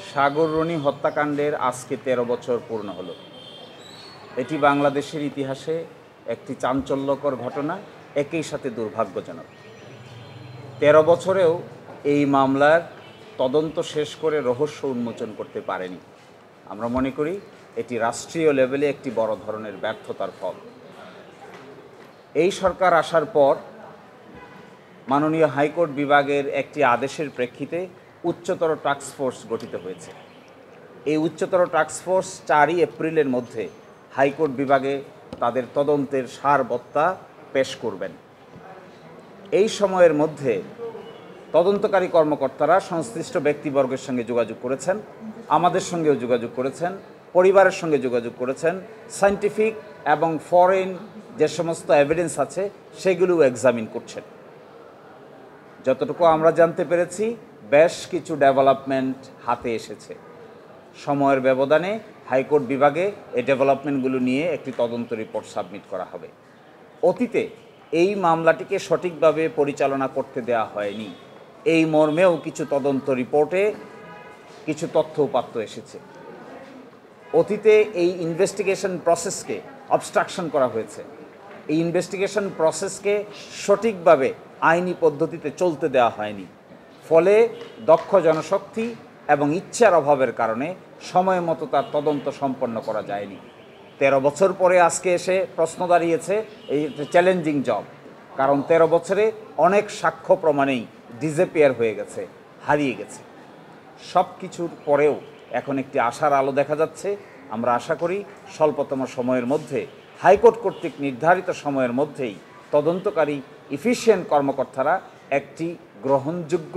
সাগররণী হত্যাকাণ্ডের আজকে ১৩ বছর পূর্ণ হলো। এটি বাংলাদেশের ইতিহাসে একটি চাঞ্চল্যকর ঘটনা, একই সাথে দুর্ভাগ্যজনক। ১৩ বছরেও এই মামলার তদন্ত শেষ করে রহস্য উন্মোচন করতে পারেনি। আমরা মনে করি এটি রাষ্ট্রীয় লেভেলে একটি বড় ধরনের ব্যর্থতার ফল। এই সরকার আসার পর মাননীয় হাইকোর্ট বিভাগের একটি আদেশের প্রেক্ষিতে উচ্চতর টাস্কফোর্স গঠিত হয়েছে। এই উচ্চতর টাস্কফোর্স ৪ই এপ্রিলের মধ্যে হাইকোর্ট বিভাগে তাদের তদন্তের সারবত্তা পেশ করবেন। এই সময়ের মধ্যে তদন্তকারী কর্মকর্তারা সংশ্লিষ্ট ব্যক্তিবর্গের সঙ্গে যোগাযোগ করেছেন, আমাদের সঙ্গেও যোগাযোগ করেছেন, পরিবারের সঙ্গে যোগাযোগ করেছেন, সায়েন্টিফিক এবং ফরেন যে সমস্ত এভিডেন্স আছে সেগুলোও এক্সামিন করছেন। যতটুকু আমরা জানতে পেরেছি বেশ কিছু ডেভেলপমেন্ট হাতে এসেছে। সময়ের ব্যবধানে হাইকোর্ট বিভাগে এই ডেভেলপমেন্টগুলো নিয়ে একটি তদন্ত রিপোর্ট সাবমিট করা হবে। অতীতে এই মামলাটিকে সঠিকভাবে পরিচালনা করতে দেওয়া হয়নি, এই মর্মেও কিছু তদন্ত রিপোর্টে কিছু তথ্য উপাত্ত এসেছে। অতীতে এই ইনভেস্টিগেশন প্রসেসকে অবস্ট্রাকশন করা হয়েছে, এই ইনভেস্টিগেশন প্রসেসকে সঠিকভাবে আইনি পদ্ধতিতে চলতে দেওয়া হয়নি। ফলে দক্ষ জনশক্তি এবং ইচ্ছার অভাবের কারণে সময় মতো তার তদন্ত সম্পন্ন করা যায়নি। ১৩ বছর পরে আজকে এসে প্রশ্ন দাঁড়িয়েছে, এই চ্যালেঞ্জিং জব, কারণ ১৩ বছরে অনেক সাক্ষ্য প্রমাণেই ডিসঅ্যাপিয়ার হয়ে গেছে, হারিয়ে গেছে। সব কিছুর পরেও এখন একটি আশার আলো দেখা যাচ্ছে। আমরা আশা করি স্বল্পতম সময়ের মধ্যে হাইকোর্ট কর্তৃক নির্ধারিত সময়ের মধ্যেই তদন্তকারী ইফিশিয়েন্ট কর্মকর্তারা একটি গ্রহণযোগ্য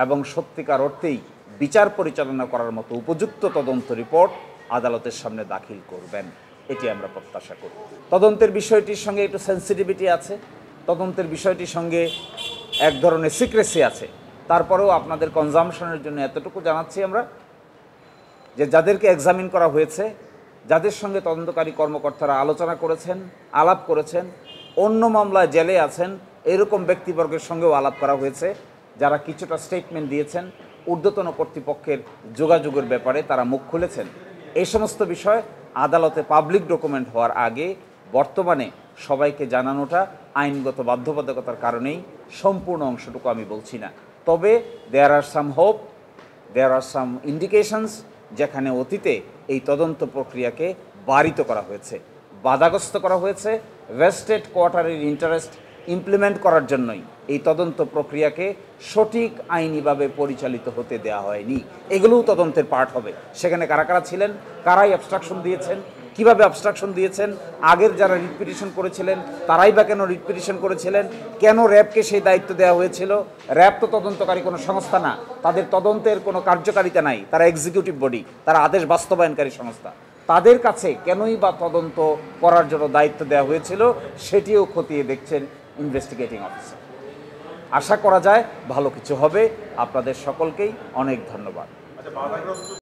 এবং সত্যিকার অর্থেই বিচার পরিচালনা করার মতো উপযুক্ত তদন্ত রিপোর্ট আদালতের সামনে দাখিল করবেন, এটি আমরা প্রত্যাশা করি। তদন্তের বিষয়টির সঙ্গে একটু সেন্সিটিভিটি আছে, তদন্তের বিষয়টির সঙ্গে এক ধরনের সিক্রেসি আছে। তারপরেও আপনাদের কনজামশনের জন্য এতটুকু জানাচ্ছি আমরা যে যাদেরকে এক্সামিন করা হয়েছে, যাদের সঙ্গে তদন্তকারী কর্মকর্তারা আলোচনা করেছেন, আলাপ করেছেন, অন্য মামলায় জেলে আছেন এরকম ব্যক্তিবর্গের সঙ্গেও আলাপ করা হয়েছে, যারা কিছুটা স্টেটমেন্ট দিয়েছেন, ঊর্ধ্বতন কর্তৃপক্ষের যোগাযোগের ব্যাপারে তারা মুখ খুলেছেন। এই সমস্ত বিষয় আদালতে পাবলিক ডকুমেন্ট হওয়ার আগে বর্তমানে সবাইকে জানানোটা আইনগত বাধ্যবাধকতার কারণেই সম্পূর্ণ অংশটুকু আমি বলছি না। তবে দেয়ার আর সাম হোপ, দেয়ার আর সাম ইন্ডিকেশনস যেখানে অতীতে এই তদন্ত প্রক্রিয়াকে বারিত করা হয়েছে, বাধাগ্রস্ত করা হয়েছে, ভেস্টেড কোয়ার্টারের ইন্টারেস্ট ইমপ্লিমেন্ট করার জন্যই এই তদন্ত প্রক্রিয়াকে সঠিক আইনিভাবে পরিচালিত হতে দেওয়া হয়নি। এগুলোও তদন্তের পার্ট হবে। সেখানে কারা কারা ছিলেন, কারাই অবস্ট্রাকশন দিয়েছেন, কিভাবে অবস্ট্রাকশন দিয়েছেন, আগের যারা রিট পিটিশন করেছিলেন তারাই বা কেন রিট পিটিশন করেছিলেন, কেন র্যাবকে সেই দায়িত্ব দেওয়া হয়েছিল। র্যাব তো তদন্তকারী কোনো সংস্থা না, তাদের তদন্তের কোনো কার্যকারিতা নাই, তারা এক্সিকিউটিভ বডি, তারা আদেশ বাস্তবায়নকারী সংস্থা। তাদের কাছে কেনই বা তদন্ত করার জন্য দায়িত্ব দেওয়া হয়েছিল সেটিও খতিয়ে দেখছেন ইনভেস্টিগেটিং অফিসার। আশা করা যায় ভালো কিছু হবে। আপনাদের সকলকেই অনেক ধন্যবাদ।